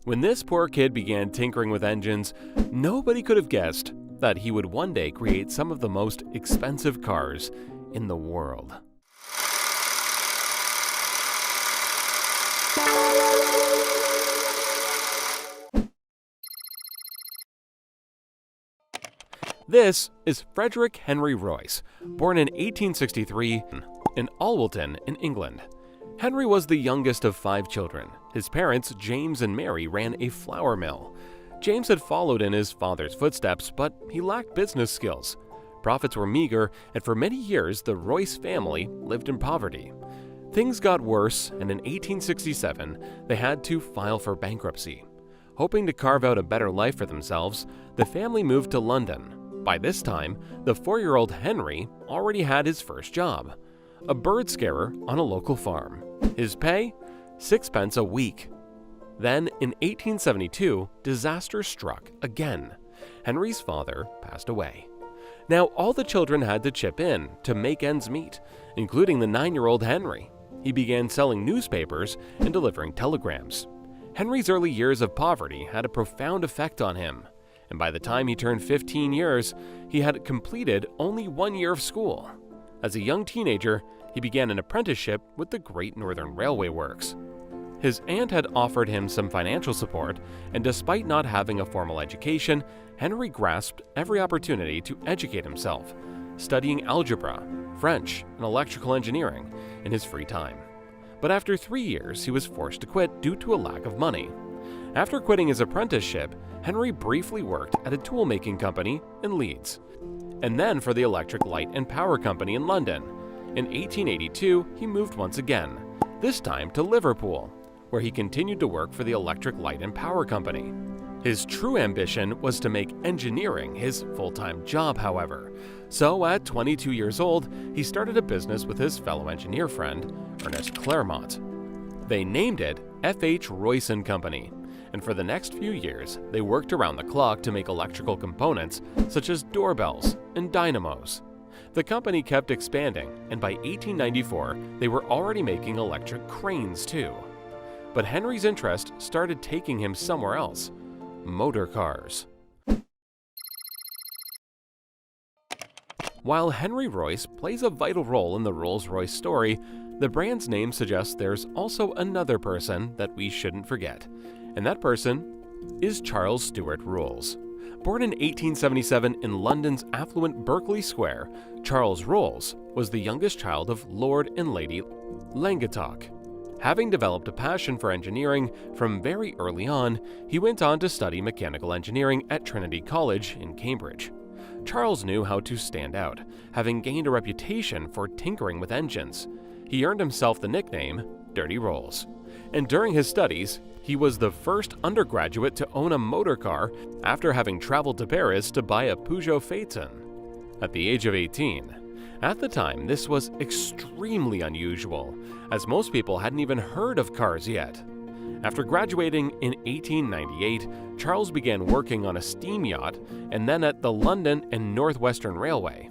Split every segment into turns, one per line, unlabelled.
When this poor kid began tinkering with engines, nobody could have guessed that he would one day create some of the most expensive cars in the world. This is Frederick Henry Royce, born in 1863 in Alwilton in England. Henry was the youngest of 5 children. His parents, James and Mary, ran a flour mill. James had followed in his father's footsteps, but he lacked business skills. Profits were meager, and for many years the Royce family lived in poverty. Things got worse, and in 1867 they had to file for bankruptcy. Hoping to carve out a better life for themselves, the family moved to London. By this time, the 4-year-old Henry already had his first job, a bird scarer on a local farm. His pay? 6 pence a week. Then, in 1872, disaster struck again. Henry's father passed away. Now, all the children had to chip in to make ends meet, including the 9-year-old Henry. He began selling newspapers and delivering telegrams. Henry's early years of poverty had a profound effect on him, and by the time he turned 15 years, he had completed only 1 year of school. As a young teenager, he began an apprenticeship with the Great Northern Railway Works. His aunt had offered him some financial support, and despite not having a formal education, Henry grasped every opportunity to educate himself, studying algebra, French, and electrical engineering in his free time. But after 3 years, he was forced to quit due to a lack of money. After quitting his apprenticeship, Henry briefly worked at a tool-making company in Leeds, and then for the Electric Light and Power Company in London. In 1882, he moved once again, this time to Liverpool, where he continued to work for the Electric Light and Power Company. His true ambition was to make engineering his full-time job, however. So at 22 years old, he started a business with his fellow engineer friend, Ernest Claremont. They named it F.H. Royce & Company, and for the next few years, they worked around the clock to make electrical components such as doorbells and dynamos. The company kept expanding, and by 1894, they were already making electric cranes too. But Henry's interest started taking him somewhere else: motor cars. While Henry Royce plays a vital role in the Rolls-Royce story, the brand's name suggests there's also another person that we shouldn't forget, and that person is Charles Stuart Rolls. Born in 1877 in London's affluent Berkeley Square, Charles Rolls was the youngest child of Lord and Lady Langattock. Having developed a passion for engineering from very early on, he went on to study mechanical engineering at Trinity College in Cambridge. Charles knew how to stand out, having gained a reputation for tinkering with engines. He earned himself the nickname Dirty Rolls. And during his studies, he was the first undergraduate to own a motor car after having traveled to Paris to buy a Peugeot Phaeton at the age of 18. At the time, this was extremely unusual, as most people hadn't even heard of cars yet. After graduating in 1898, Charles began working on a steam yacht and then at the London and Northwestern Railway.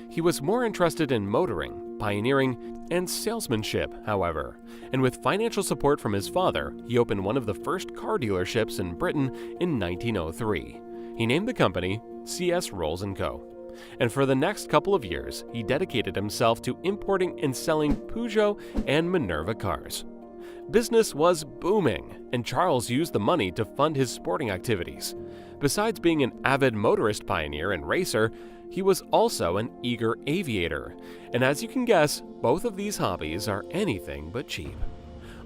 He was more interested in motoring, pioneering, and salesmanship, however, and with financial support from his father, he opened one of the first car dealerships in Britain in 1903. He named the company C.S. Rolls & Co. And for the next couple of years, he dedicated himself to importing and selling Peugeot and Minerva cars. Business was booming, and Charles used the money to fund his sporting activities. Besides being an avid motorist pioneer and racer, he was also an eager aviator, and as you can guess, both of these hobbies are anything but cheap.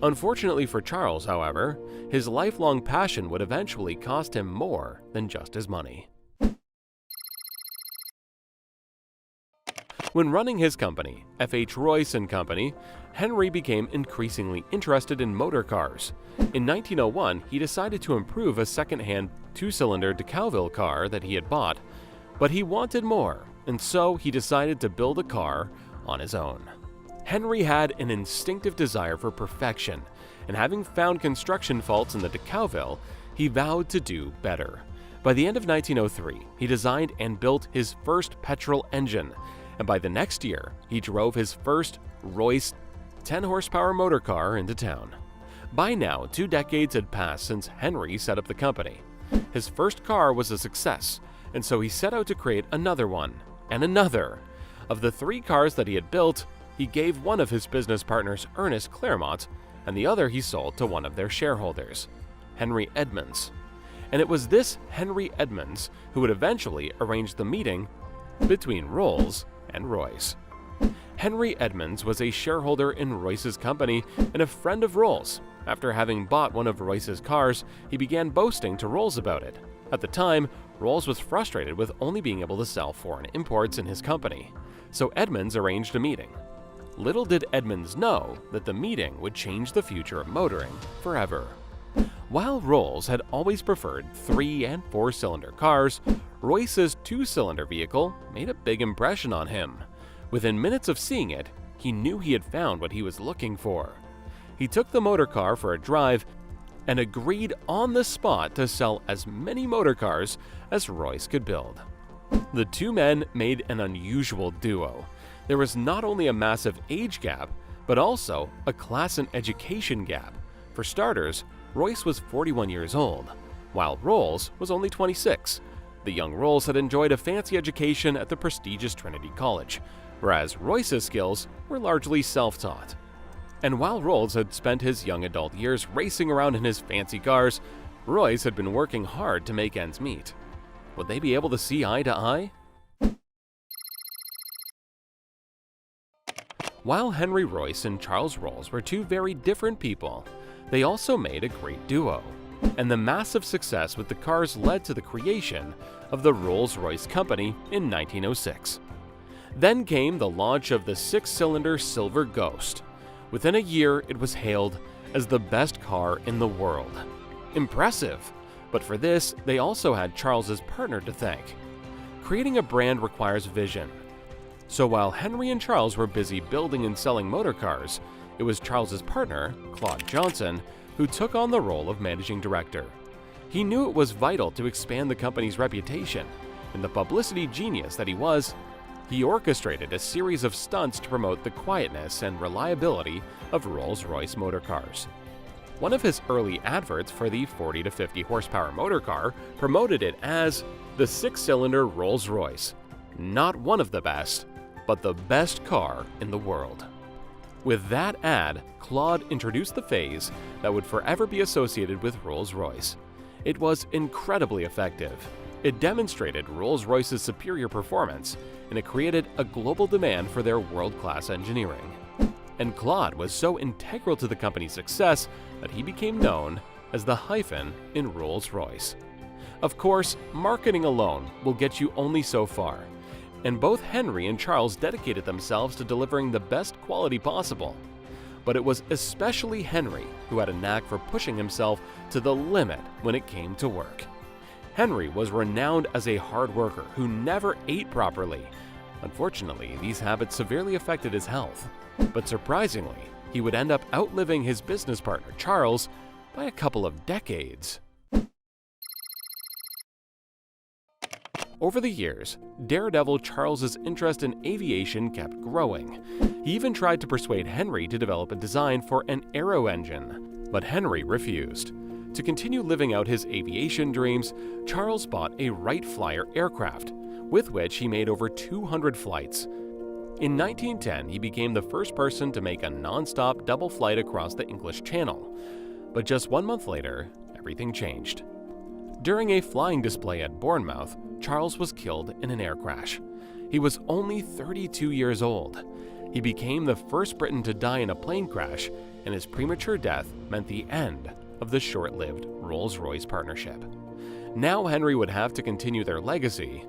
Unfortunately for Charles, however, his lifelong passion would eventually cost him more than just his money. When running his company, F.H. Royce & Company, Henry became increasingly interested in motor cars. In 1901, he decided to improve a second-hand 2-cylinder DeCauville car that he had bought, but he wanted more, and so he decided to build a car on his own. Henry had an instinctive desire for perfection, and having found construction faults in the DeCauville, he vowed to do better. By the end of 1903, he designed and built his first petrol engine, and by the next year, he drove his first Royce 10-horsepower motor car into town. By now, 2 decades had passed since Henry set up the company. His first car was a success, and so he set out to create another one, and another. Of the 3 cars that he had built, he gave one of his business partners, Ernest Claremont, and the other he sold to one of their shareholders, Henry Edmunds. And it was this Henry Edmunds who would eventually arrange the meeting between Rolls and Royce. Henry Edmunds was a shareholder in Royce's company and a friend of Rolls. After having bought one of Royce's cars, he began boasting to Rolls about it. At the time, Rolls was frustrated with only being able to sell foreign imports in his company, so Edmunds arranged a meeting. Little did Edmunds know that the meeting would change the future of motoring forever. While Rolls had always preferred 3- and 4-cylinder cars, Royce's 2-cylinder vehicle made a big impression on him. Within minutes of seeing it, he knew he had found what he was looking for. He took the motor car for a drive and agreed on the spot to sell as many motor cars as Royce could build. The 2 men made an unusual duo. There was not only a massive age gap, but also a class and education gap. For starters, Royce was 41 years old, while Rolls was only 26. The young Rolls had enjoyed a fancy education at the prestigious Trinity College, whereas Royce's skills were largely self-taught. And while Rolls had spent his young adult years racing around in his fancy cars, Royce had been working hard to make ends meet. Would they be able to see eye to eye? While Henry Royce and Charles Rolls were 2 very different people, they also made a great duo. And the massive success with the cars led to the creation of the Rolls-Royce Company in 1906. Then came the launch of the 6-cylinder Silver Ghost. Within a year, it was hailed as the best car in the world. Impressive! But for this, they also had Charles's partner to thank. Creating a brand requires vision. So while Henry and Charles were busy building and selling motor cars, it was Charles's partner, Claude Johnson, who took on the role of managing director. He knew it was vital to expand the company's reputation, and the publicity genius that he was, he orchestrated a series of stunts to promote the quietness and reliability of Rolls-Royce motor cars. One of his early adverts for the 40 to 50 horsepower motor car promoted it as the 6-cylinder Rolls-Royce, not one of the best, but the best car in the world. With that ad, Claude introduced the phase that would forever be associated with Rolls-Royce. It was incredibly effective. It demonstrated Rolls-Royce's superior performance, and it created a global demand for their world-class engineering. And Claude was so integral to the company's success that he became known as the hyphen in Rolls-Royce. Of course, marketing alone will get you only so far, and both Henry and Charles dedicated themselves to delivering the best quality possible. But it was especially Henry who had a knack for pushing himself to the limit when it came to work. Henry was renowned as a hard worker who never ate properly. Unfortunately, these habits severely affected his health. But surprisingly, he would end up outliving his business partner Charles by a couple of decades. Over the years, daredevil Charles's interest in aviation kept growing. He even tried to persuade Henry to develop a design for an aero engine, but Henry refused. To continue living out his aviation dreams, Charles bought a Wright Flyer aircraft, with which he made over 200 flights. In 1910, he became the first person to make a non-stop double flight across the English Channel. But just 1 month later, everything changed. During a flying display at Bournemouth, Charles was killed in an air crash. He was only 32 years old. He became the first Briton to die in a plane crash, and his premature death meant the end of the short-lived Rolls-Royce partnership. Now Henry would have to continue their legacy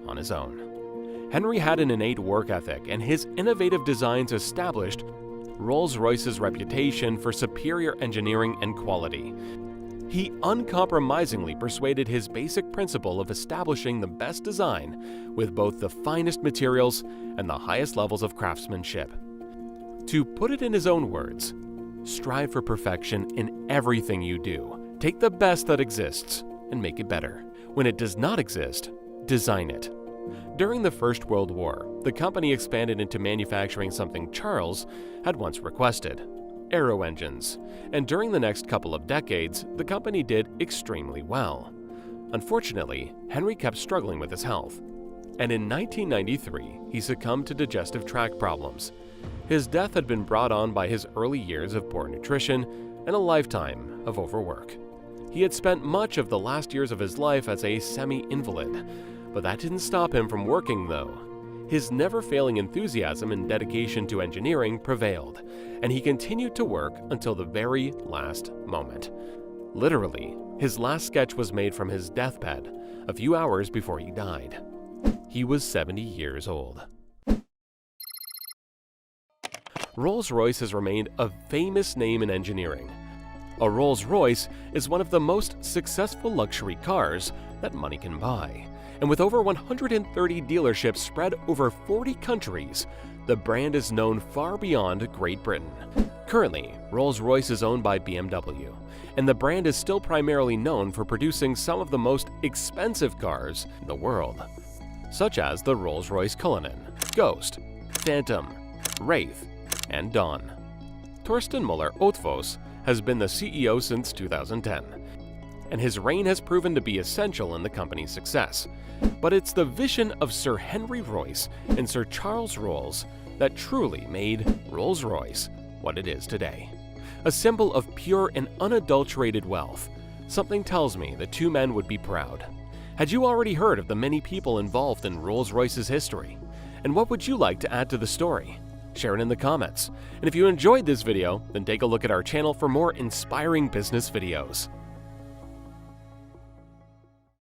on his own. Henry had an innate work ethic, and his innovative designs established Rolls-Royce's reputation for superior engineering and quality. He uncompromisingly persuaded his basic principle of establishing the best design with both the finest materials and the highest levels of craftsmanship. To put it in his own words, strive for perfection in everything you do. Take the best that exists and make it better. When it does not exist, design it. During the First World War, the company expanded into manufacturing something Charles had once requested: aero engines, and during the next couple of decades, the company did extremely well. Unfortunately, Henry kept struggling with his health, and in 1993, he succumbed to digestive tract problems. His death had been brought on by his early years of poor nutrition and a lifetime of overwork. He had spent much of the last years of his life as a semi-invalid, but that didn't stop him from working though. His never-failing enthusiasm and dedication to engineering prevailed, and he continued to work until the very last moment. Literally, his last sketch was made from his deathbed a few hours before he died. He was 70 years old. Rolls-Royce has remained a famous name in engineering. A Rolls-Royce is one of the most successful luxury cars that money can buy. And with over 130 dealerships spread over 40 countries, the brand is known far beyond Great Britain. Currently, Rolls-Royce is owned by BMW, and the brand is still primarily known for producing some of the most expensive cars in the world, such as the Rolls-Royce Cullinan, Ghost, Phantom, Wraith, and Dawn. Torsten Müller-Ötvös has been the CEO since 2010, and his reign has proven to be essential in the company's success. But it's the vision of Sir Henry Royce and Sir Charles Rolls that truly made Rolls-Royce what it is today. A symbol of pure and unadulterated wealth. Something tells me the two men would be proud. Had you already heard of the many people involved in Rolls-Royce's history? And what would you like to add to the story? Share it in the comments. And if you enjoyed this video, then take a look at our channel for more inspiring business videos.